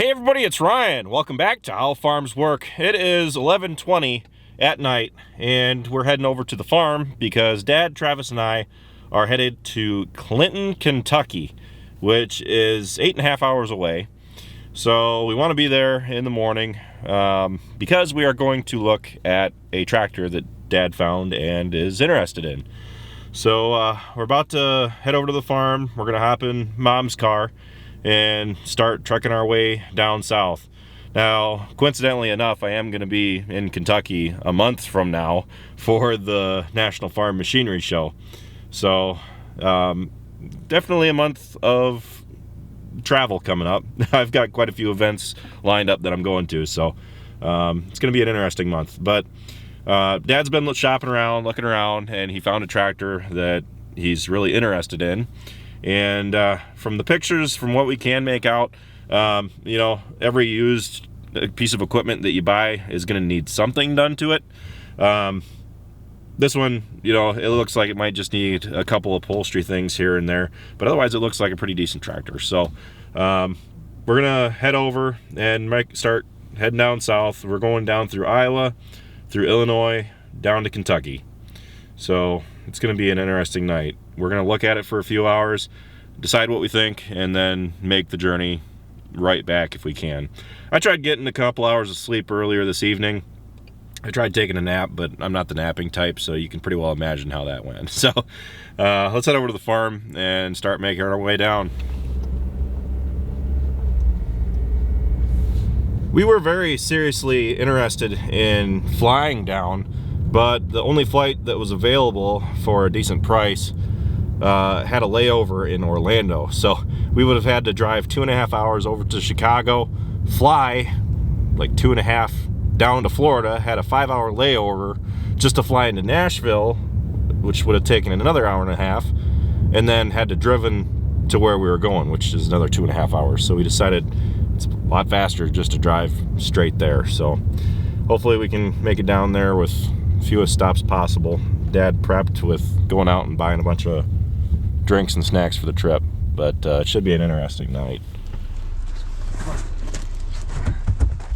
Hey everybody, it's Ryan. Welcome back to How Farms Work. It is 11:20 at night and we're heading over to the farm because Dad, Travis, and I are headed to Clinton, Kentucky, which is 8.5 hours away. So we want to be there in the morning because we are going to look at a tractor that Dad found and is interested in. So we're about to head over to the farm. We're going to hop in Mom's car and start trekking our way down south. Now, coincidentally enough, I am going to be in Kentucky a month from now for the National Farm Machinery Show. So, definitely a month of travel coming up. I've got quite a few events lined up that I'm going to, so it's going to be an interesting month. But Dad's been shopping around, looking around, and he found a tractor that he's really interested in. And from the pictures, from what we can make out, you know, every used piece of equipment that you buy is going to need something done to it. This one, you know, it looks like it might just need a couple upholstery things here and there, but otherwise it looks like a pretty decent tractor. So we're going to head over and start heading down south. We're going down through Iowa, through Illinois, down to Kentucky. So it's going to be an interesting night. We're going to look at it for a few hours, decide what we think, and then make the journey right back if we can. I tried getting a couple hours of sleep earlier this evening. I tried taking a nap, but I'm not the napping type, so you can pretty well imagine how that went. So let's head over to the farm and start making our way down. We were very seriously interested in flying down, but the only flight that was available for a decent price had a layover in Orlando. So we would have had to drive 2.5 hours over to Chicago, fly like 2.5 down to Florida, had a 5-hour layover just to fly into Nashville, which would have taken another 1.5 hours, and then had to driven to where we were going, which is another 2.5 hours. So we decided it's a lot faster just to drive straight there. So hopefully we can make it down there with fewest stops possible. Dad prepped with going out and buying a bunch of drinks and snacks for the trip, but it should be an interesting night.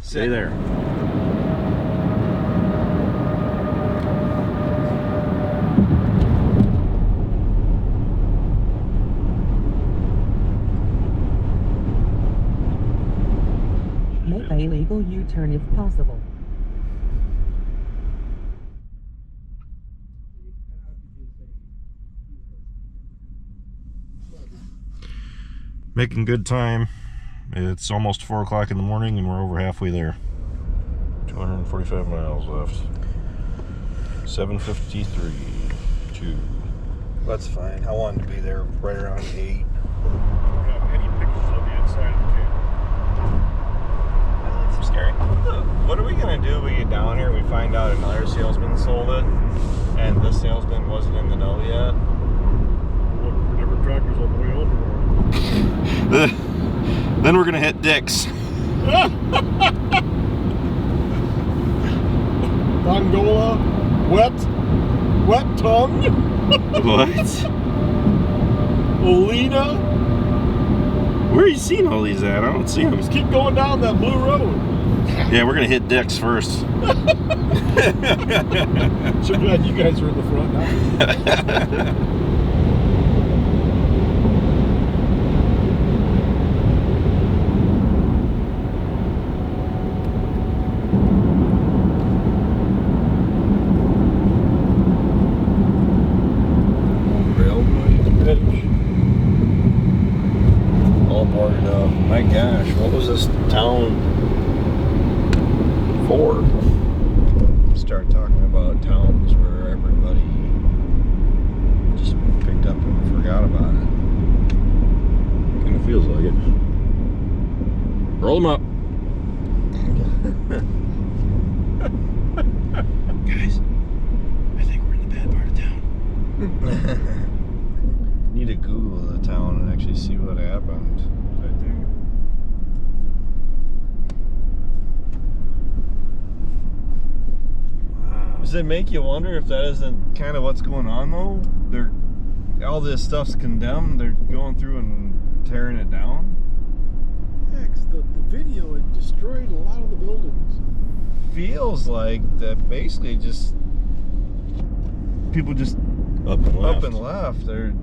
Stay there. Make a legal U-turn if possible. Making good time. It's almost 4 o'clock in the morning and we're over halfway there. 245 miles left. 7:53. 2. That's fine. I wanted to be there right around 8. We have any pictures of the inside of the camper. That's scary. What are we gonna do when we get down here? We find out another salesman sold it, and this salesman wasn't in the know yet. Look for different tractors on the way over. Then we're gonna hit Dick's. Angola, wet tongue. What? Olina. Where are you seeing all these at? I don't see them. Just keep going down that blue road. Yeah, we're gonna hit Dick's first. So glad you guys are in the front now. My gosh, what was this town for? Start talking about towns where everybody just picked up and forgot about it. Kind of feels like it. Roll them up. Guys, I think we're in the bad part of town. Need to Google the town and actually see what happened. Does it make you wonder if that isn't kind of what's going on though? All this stuff's condemned, they're going through and tearing it down? Yeah, 'cause the video feels like that basically just people just Up and left. up and left. They're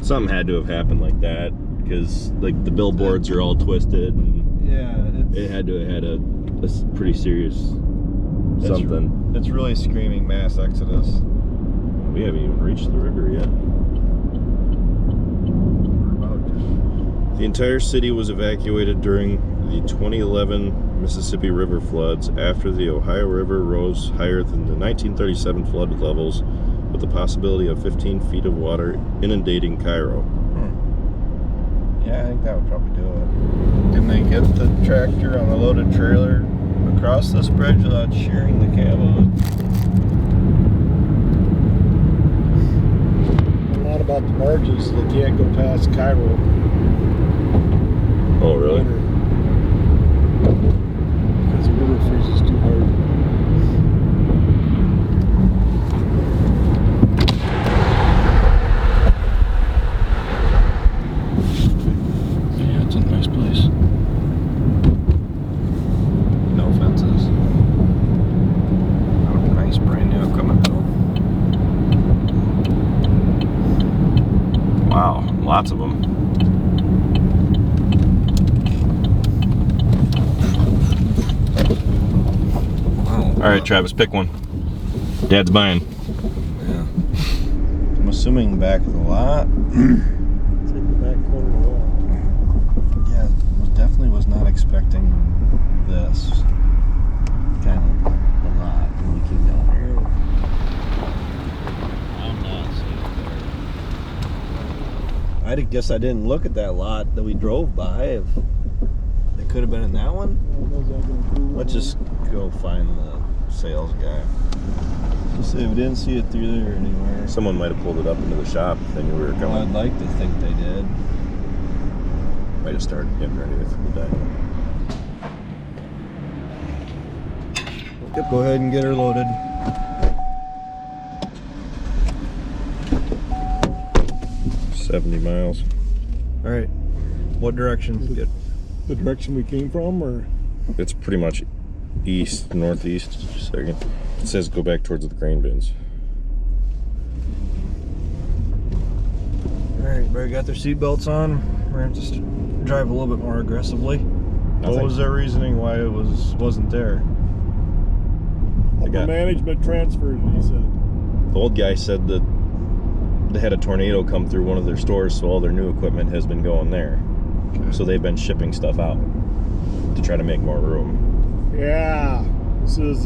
Something had to have happened like that because like the billboards are all twisted and yeah, it had to have had a pretty serious something. It's really screaming mass exodus. We haven't even reached the river yet. We're about to. The entire city was evacuated during the 2011 Mississippi River floods after the Ohio River rose higher than the 1937 flood levels, with the possibility of 15 feet of water inundating Cairo. Yeah, I think that would probably do it. Can they get the tractor on a loaded trailer across this bridge without shearing the cab of it? A lot about the barges, they can't go past Cairo. Oh, really? Because the river freezes too hard. Yeah, it's a nice place. No fences. Oh, nice brand new equipment though. Wow, lots of them. All right, Travis, pick one. Dad's buying. Yeah. I'm assuming back of the lot. It's in the back corner of the wall. Yeah, definitely was not expecting this kind of a lot when we came down here. I'm not safe there. I guess I didn't look at that lot that we drove by. If it could have been in that one. Let's just go find the sales guy. Just say we didn't see it through there anywhere. Someone might have pulled it up into the shop. They knew we were Well, I'd coming. like to think they did. Might have started getting ready with the day. Yep, go ahead and get her loaded. $70 miles. All right. What direction? Get The direction we came from, or? It's pretty much east, northeast. Just a second. It says go back towards the grain bins. All right, everybody got their seatbelts on. We're gonna have to drive a little bit more aggressively. What was their reasoning why it wasn't there? Upper management transferred, he said. The old guy said that they had a tornado come through one of their stores, so all their new equipment has been going there. Okay. So they've been shipping stuff out to try to make more room. Yeah, this is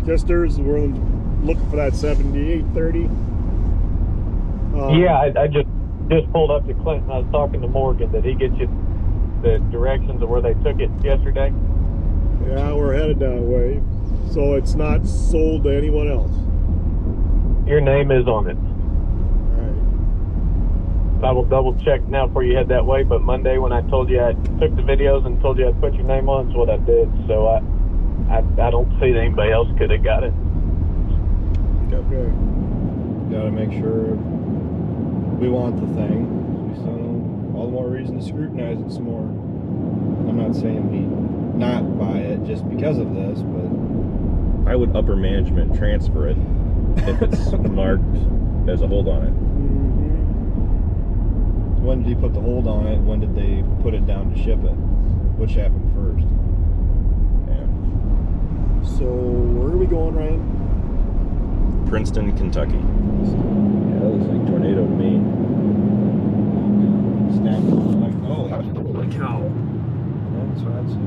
Kuster's. We're looking for that 7830. Yeah, I just pulled up to Clinton. I was talking to Morgan. Did he get you the directions of where they took it yesterday? Yeah, we're headed that way. So it's not sold to anyone else. Your name is on it. All right. I will double check now before you head that way, but Monday when I told you I took the videos and told you I'd put your name on, is what I did. So I don't see that anybody else could have got it. Okay. Gotta make sure we want the thing. So all the more reason to scrutinize it some more. I'm not saying we not buy it just because of this, but Why would upper management transfer it if it's marked as a hold on it? Mm-hmm. when did he put the hold on it? When did they put it down to ship it? Which happened first? Yeah. So where are we going, Ryan? Princeton, Kentucky. Yeah, that looks like tornado to me. Snap. Like, oh, holy cow. That's what I'd say.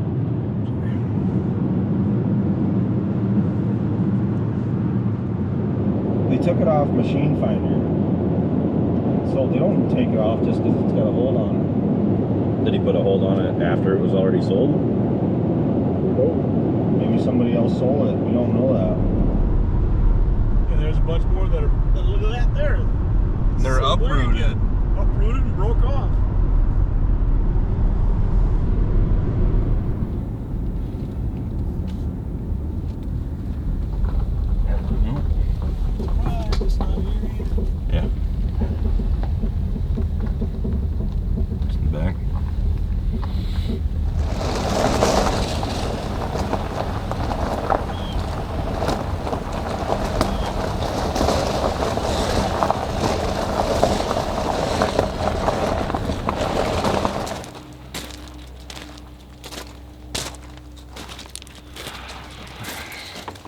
They took it off Machine Finder. So they don't take it off just because it's got a hold on it. Did he put a hold on it after it was already sold? Maybe somebody else sold it. We don't know that. And there's a bunch more that are, look at that there. They're uprooted. Uprooted and broke off. Yeah. It's in the back.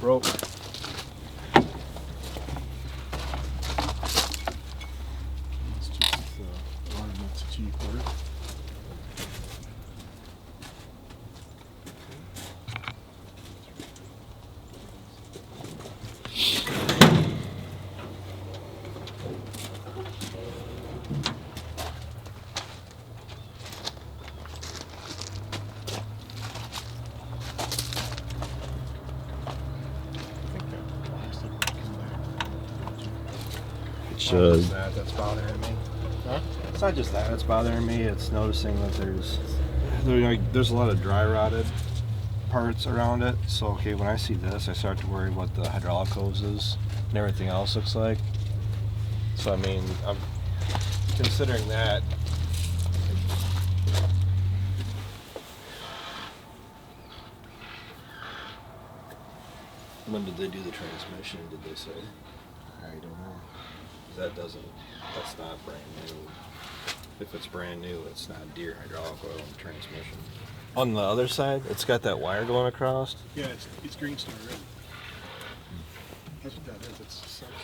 rope. It's just ornaments cheap work. It should. That's bothering me. Huh? It's not just that that's bothering me. It's noticing that there's a lot of dry rotted parts around it. So okay, when I see this, I start to worry what the hydraulic hoses and everything else looks like. So I mean, I'm considering that. When did they do the transmission? Did they say? I don't know. That's not brand new. If it's brand new, it's not Deere hydraulic oil in the transmission. On the other side, it's got that wire going across. Yeah, it's Green Star already. That's what that is. It's a sensor.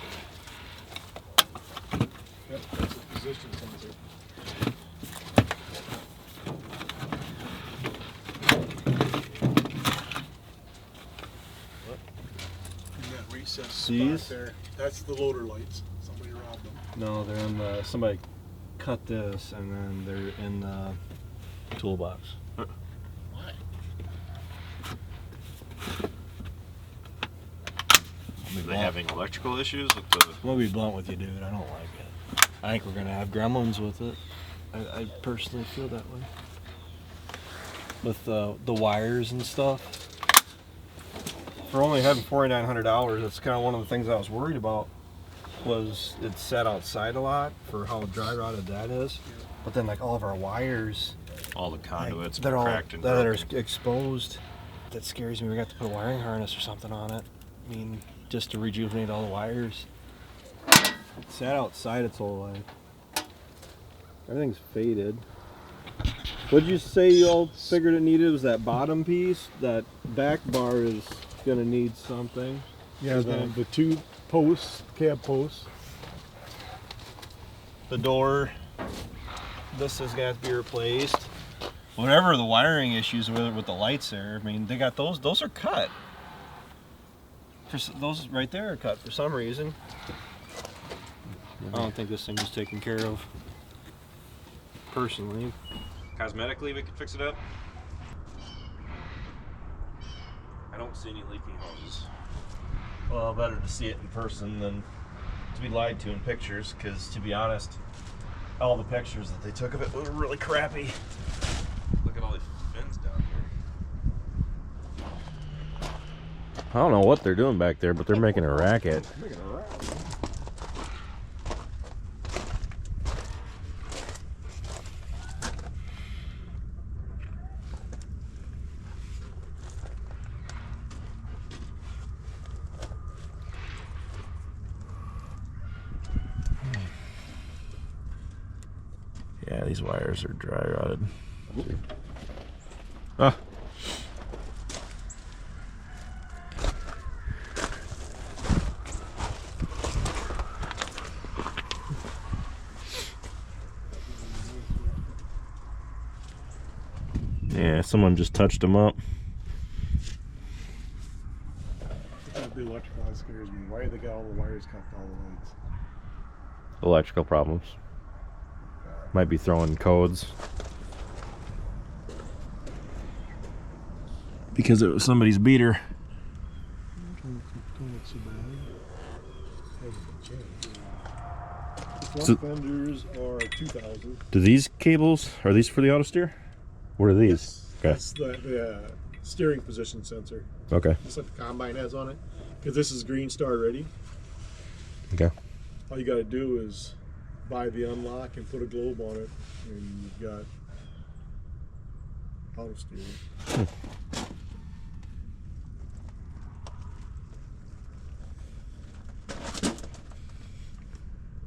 Yep, that's a position sensor. In that recessed These? spot there, that's the loader lights. Somebody robbed them. No, they're in the. Somebody cut this, and then they're in the toolbox. Why? Are they having electrical issues with the? I'm gonna be blunt with you, dude. I don't like it. I think we're gonna have gremlins with it. I personally feel that way. With the wires and stuff. For only having $4,900, that's kind of one of the things I was worried about. Was it sat outside a lot for how dry rotted that is? But then like all of our wires, All the conduits they're all cracked and that are broken. exposed. That scares me. We're gonna have to put a wiring harness or something on it. I mean, just to rejuvenate all the wires. It sat outside its whole life. Everything's faded. What'd you say you all figured it needed? Was that bottom piece? That back bar is gonna need something. Yeah, the two posts, cab posts. The door. This is gonna have to be replaced. Whatever the wiring issues with the lights there, I mean, they got those. Those are cut. Those right there are cut for some reason. I don't think this thing was taken care of. Personally. Cosmetically, we could fix it up. I don't see any leaking hoses. Well, better to see it in person than to be lied to in pictures, because to be honest, all the pictures that they took of it were really crappy. Look at all these fins down here. I don't know what they're doing back there, but they're making a racket. Yeah, these wires are dry rotted. Ah. Yeah, someone just touched them up. The electrical that scares me. Why they got all the wires cut to all the lights? Electrical problems. Might be throwing codes. Because it was somebody's beater. Don't look so bad. The So- front fenders are 2,000. Do these cables, are these for the auto steer? What are these? Okay. That's the steering position sensor. Okay. Just like the combine has on it. Because this is Green Star ready. Okay. All you got to do is buy the unlock and put a globe on it, and you've got auto steering.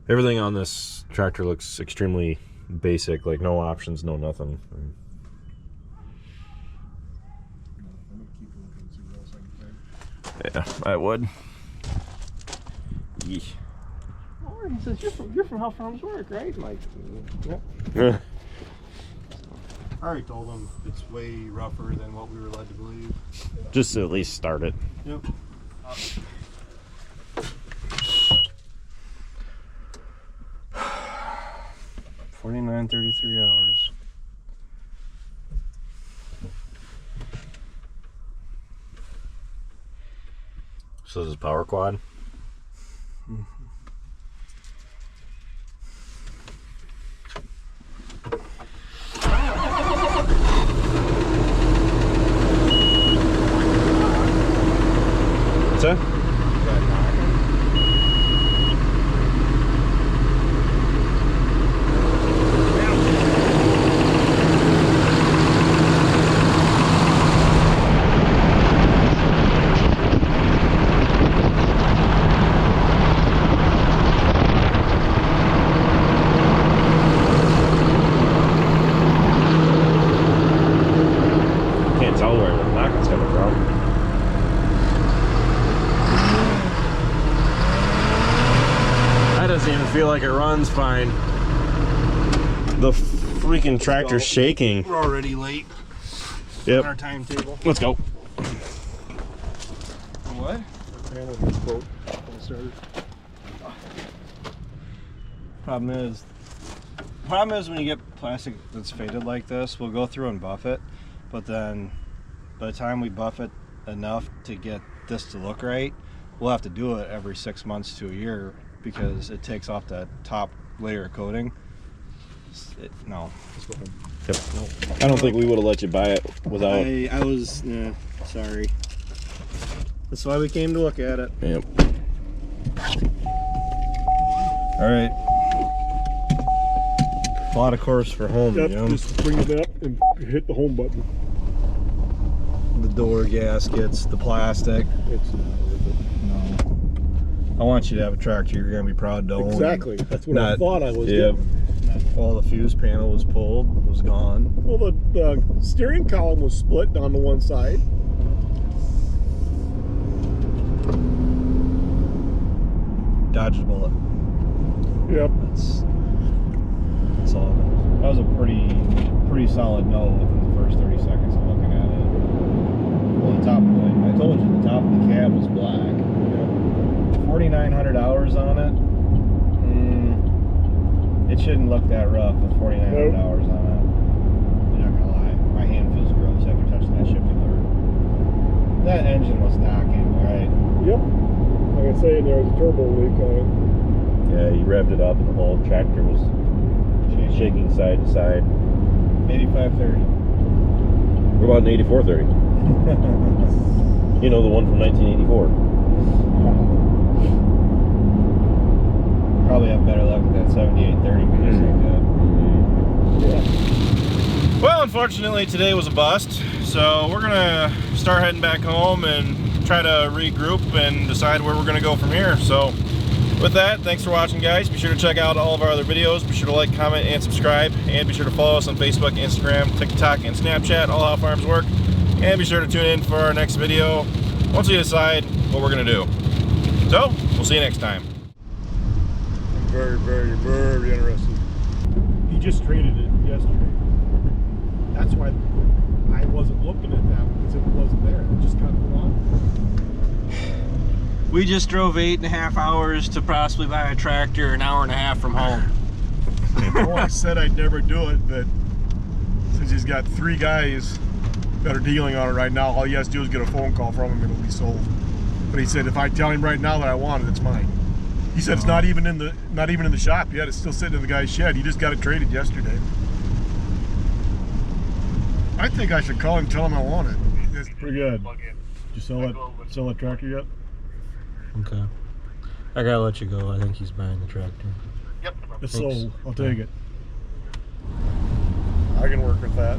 Everything on this tractor looks extremely basic, like no options, no nothing. I'm gonna keep looking and see what else I can find. Yeah, I would. Yeesh. Oh, he says, you're from How Farms Work, right? I'm like, Yeah. I already told him it's way rougher than what we were led to believe. Just to at least start it. Yep. 49:33 hours. So this is power quad. What's that? Can't tell where the knocking's coming from. That doesn't even feel like it runs fine. The freaking tractor's shaking. We're already late Yep. on our timetable. Let's go. What? Panel was quote when it started. Problem is when you get plastic that's faded like this, we'll go through and buff it, but then by the time we buff it enough to get this to look right, we'll have to do it every 6 months to a year because it takes off that top layer of coating. No. Yep. I don't think we would have let you buy it without. I was, sorry. That's why we came to look at it. Yep. All right. A lot of course for home, Yep, Jim. just bring it up and hit the home button. The door gaskets, the plastic. It's not worth it. No. I want you to have a tractor you're going to be proud to own. Exactly. That's what I Not- thought I was Yep. getting. All the fuse panel was pulled, was gone. Well, the steering column was split down to one side. Dodged a bullet. Yep. That's all. That was a pretty solid no within the first 30 seconds of looking at it. Well, the top point, I told you the top of the cab was black. 4,900 hours on it. It shouldn't look that rough with 4,900 Nope. hours on it. I'm not gonna lie, my hand feels gross after touching that shifting lever. That engine was knocking, right? Yep. Like I say, there was a turbo leak on it. Yeah, he revved it up and the whole tractor was shaking side to side. 8530. What about an 8430? You know, the one from 1984. Probably have better luck with that 7830 because this ain't good. Well, unfortunately, today was a bust, so we're gonna start heading back home and try to regroup and decide where we're gonna go from here. So, with that, thanks for watching, guys. Be sure to check out all of our other videos. Be sure to like, comment, and subscribe. And be sure to follow us on Facebook, Instagram, TikTok, and Snapchat, all How Farms Work. And be sure to tune in for our next video once we decide what we're gonna do. So, we'll see you next time. I'm very, very, very interested. He just traded it yesterday. That's why I wasn't looking at that because it wasn't there. It just got along. We just drove 8.5 hours to possibly buy a tractor an hour and a half from home. Well, I said I'd never do it, but since he's got 3 guys that are dealing on it right now, all he has to do is get a phone call from him and it'll be sold. But he said if I tell him right now that I want it, it's mine. He said it's not even in the shop yet. It's still sitting in the guy's shed. He just got it traded yesterday. I think I should call him and tell him I want it. It's pretty good. Did you sell that tractor yet? Okay. I gotta let you go. I think he's buying the tractor. It's sold. I'll take it. I can work with that.